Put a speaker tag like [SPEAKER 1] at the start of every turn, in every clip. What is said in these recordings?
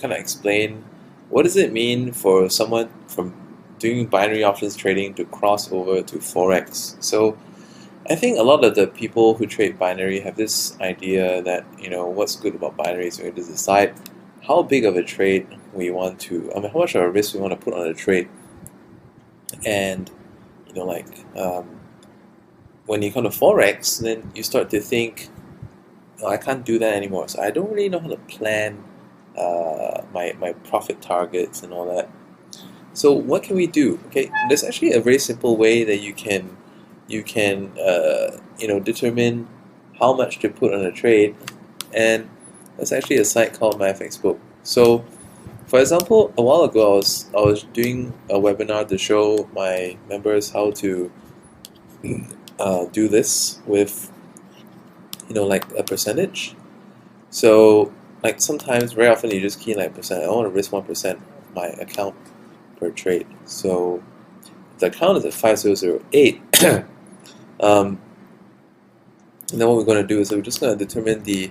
[SPEAKER 1] kind of explain what does it mean for someone from doing binary options trading to cross over to Forex. So I think a lot of the people who trade binary have this idea that, what's good about binary is we have to decide how big of a trade we want to, how much of a risk we want to put on a trade. And, like, when you come to Forex, then you start to think, oh, I can't do that anymore. So I don't really know how to plan my profit targets and all that. So what can we do? Okay, there's actually a very simple way that you can determine how much to put on a trade, and there's actually a site called my FX Book. So, for example, a while ago I was doing a webinar to show my members how to do this with like a percentage. So like sometimes, very often, you just key in like percent. I want to risk 1% of my account per trade. So the account is at 5008. And then what we're going to do is we're just going to determine the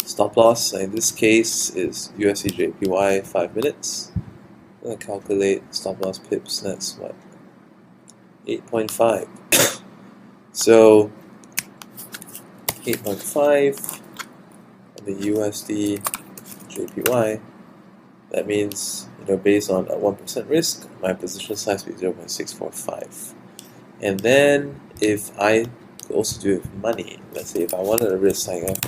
[SPEAKER 1] stop loss. In this case is USD JPY 5 minutes. I'm going to calculate stop loss pips. That's what? 8.5. So 8.5 on the USD JPY. That means, based on a 1% risk, my position size will be 0.645. And then if I could also do it with money, let's say if I wanted to risk like around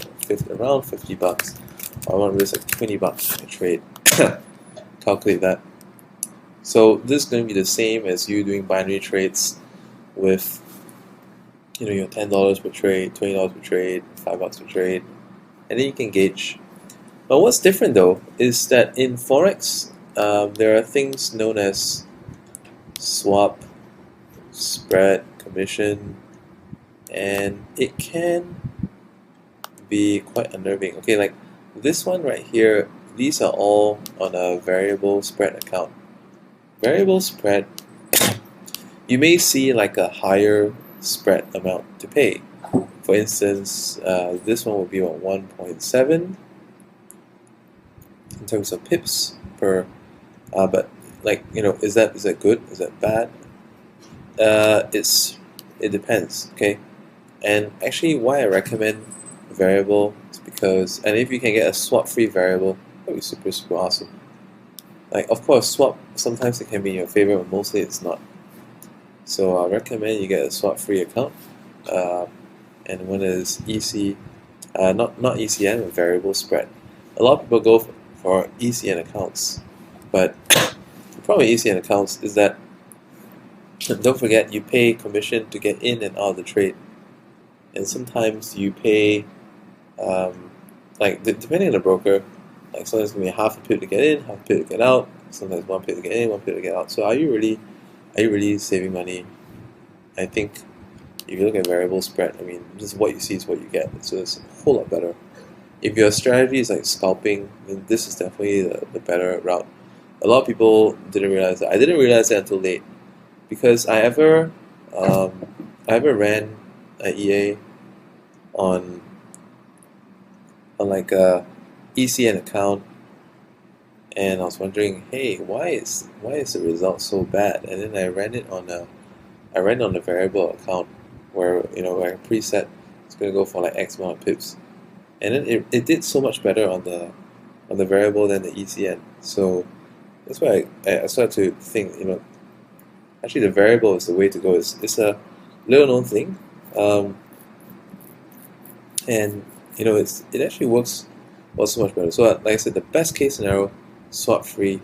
[SPEAKER 1] $50, or I want to risk like $20 in a trade, calculate that. So this is going to be the same as you doing binary trades with your $10 per trade, $20 per trade, $5 per trade, and then you can gauge. But what's different though is that in Forex, there are things known as swap, spread, commission, and it can be quite unnerving. Okay, like this one right here, these are all on a variable spread account. Variable spread, you may see like a higher spread amount to pay. For instance, this one will be on 1.7 in terms of pips per, but like is that good? Is that bad? It depends. Okay, and actually, why I recommend variable is because, and if you can get a swap-free variable, that would be super awesome. Like, of course, swap sometimes it can be in your favor, but mostly it's not. So I recommend you get a swap-free account, and one is EC, not ECN, a variable spread. A lot of people go for ECN accounts, but the problem with ECN accounts is that, don't forget, you pay commission to get in and out of the trade, and sometimes you pay, depending on the broker, like sometimes it's going to be half a pip to get in, half a pip to get out, sometimes 1 pip to get in, 1 pip to get out. So are you really saving money? I think if you look at variable spread, just what you see is what you get, so it's a whole lot better. If your strategy is like scalping, then this is definitely the better route. A lot of people didn't realize that. I didn't realize that until late, because I ever ran an EA on like a ECN account, and I was wondering, hey, why is the result so bad? And then I ran it on a variable account where where I preset it's going to go for like X amount of pips, and then it did so much better on the variable than the ECN. So that's why I started to think, actually the variable is the way to go. It's a little known thing, and it actually works so much better. So like I said, the best case scenario, swap free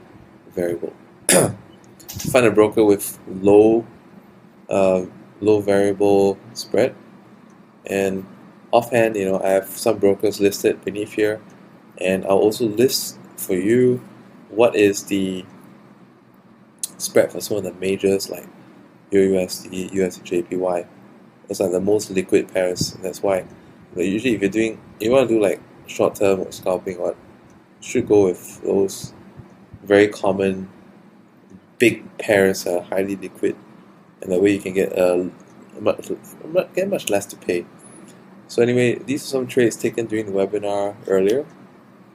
[SPEAKER 1] variable. Find a broker with low variable spread, and offhand, I have some brokers listed beneath here, and I'll also list for you what is the spread for some of the majors like USD, JPY. Those are the most liquid pairs, and that's why. But usually, if you want to do like short term or scalping, you should go with those very common big pairs that are highly liquid, and that way you can get much less to pay. So anyway, these are some trades taken during the webinar earlier.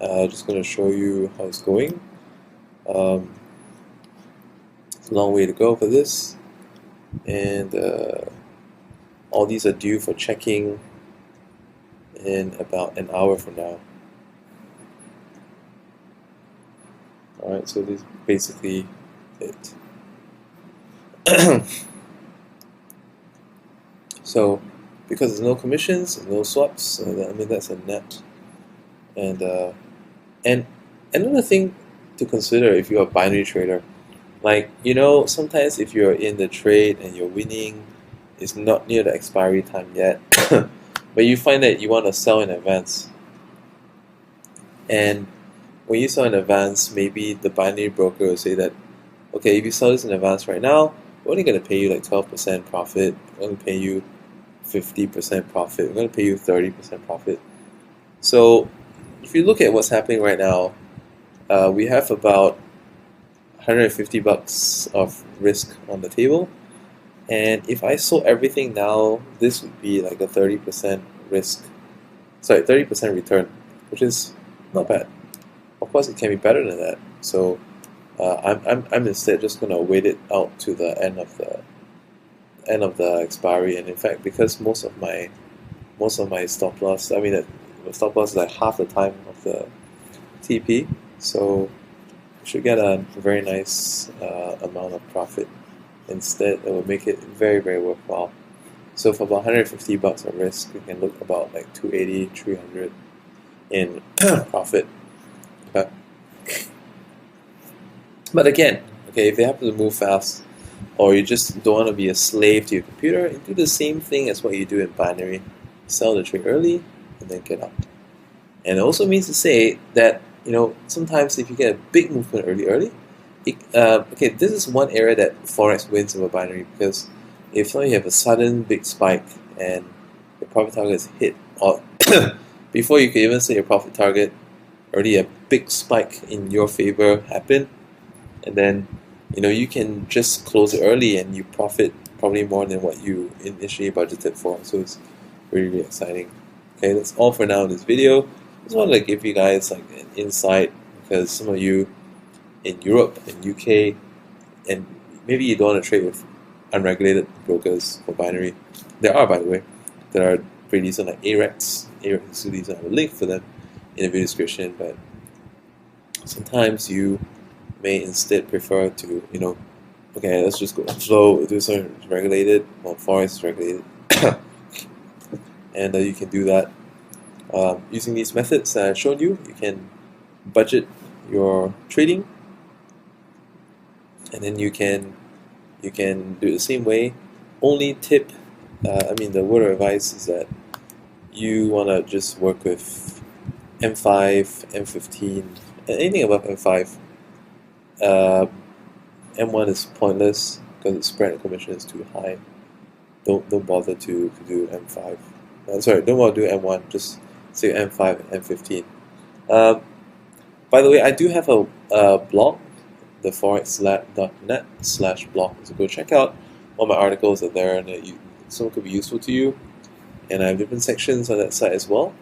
[SPEAKER 1] Just going to show you how it's going. It's a long way to go for this, and all these are due for checking in about an hour from now. Alright, so this is basically it. So, because there's no commissions and no swaps, I mean that's a net. And another thing to consider if you're a binary trader, like sometimes if you're in the trade and you're winning, it's not near the expiry time yet, but you find that you want to sell in advance. And when you sell in advance, maybe the binary broker will say that, okay, if you sell this in advance right now, we're only going to pay you like 12% profit, we're going to pay you 50% profit, we're going to pay you 30% profit. So if you look at what's happening right now, we have about $150 of risk on the table, and if I sold everything now, this would be like a 30% risk, sorry, 30% return, which is not bad. Of course, it can be better than that. So I'm instead just gonna wait it out to the end of the expiry. And in fact, because most of my stop loss, I mean, the stop loss is like half the time of the TP, so you should get a very nice amount of profit. Instead, it will make it very, very worthwhile. So for about $150 of risk, you can look about like 280, 300 in profit. But again, okay, if you happen to move fast, or you just don't want to be a slave to your computer, you do the same thing as what you do in binary. Sell the trade early and then get out. And it also means to say that sometimes if you get a big movement early, okay, this is one area that Forex wins over binary, because if you have a sudden big spike and your profit target is hit, or before you can even say your profit target, already a big spike in your favor happened, and then you can just close it early and you profit probably more than what you initially budgeted for. So it's really, really exciting. Okay, that's all for now in this video. Just wanted to give you guys like an insight, because some of you in Europe and UK, and maybe you don't want to trade with unregulated brokers for binary. There are, by the way, there are pretty decent like AREX. AREX is I have a link for them in the video description, but sometimes you may instead prefer to, okay, let's just go slow, do something regulated. Well, Forex is regulated. And you can do that using these methods that I showed you. You can budget your trading, and then you can do it the same way. Only tip, the word of advice is that you want to just work with M5, M15, anything above M5. M1 is pointless because the spread and commission is too high. Don't bother to do M5. Sorry, don't bother to do M1. Just say M5 and M15. By the way, I do have a blog, the forexlab.net/blog. So go check out. All my articles are there, and some could be useful to you. And I have different sections on that site as well.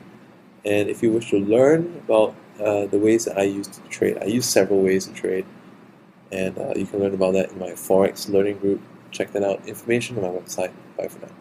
[SPEAKER 1] And if you wish to learn about the ways that I use to trade, I use several ways to trade, and you can learn about that in my Forex learning group. Check that out. Information on my website. Bye for now.